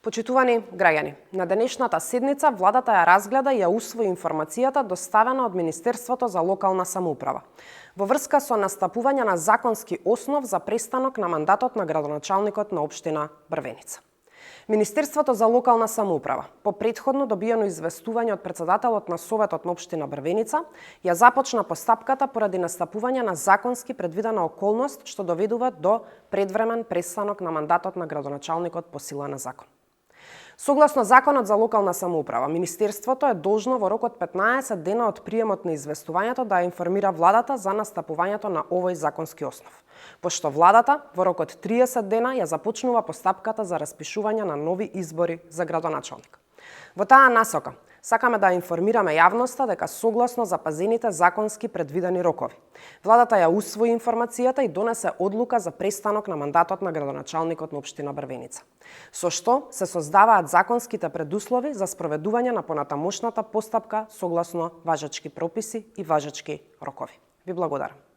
Почитувани граѓани, на денешната седница владата ја разгледа и ја усвои информацијата доставена од Министерството за локална самоуправа во врска со настапување на законски основ за престанок на мандатот на градоначалникот на општина Брвеница. Министерството за локална самоуправа, по претходно добиено известување од претседателот на Советот на општина Брвеница, ја започна постапката поради настапување на законски предвидена околност што доведува до предвремен престанок на мандатот на градоначалникот по сила на закон. Согласно Законот за локална самоуправа, Министерството е должно во рок од 15 дена од приемот на известувањето да ја информира владата за настапувањето на овој законски основ, пошто владата во рок од 30 дена ја започнува постапката за распишување на нови избори за градоначалник. Во таа насока, сакаме да информираме јавноста дека согласно запазените законски предвидени рокови, владата ја усвои информацијата и донесе одлука за престанок на мандатот на градоначалникот на општина Брвеница, со што се создаваат законските предуслови за спроведување на понатамошната постапка согласно важечки прописи и важечки рокови. Ви благодарам.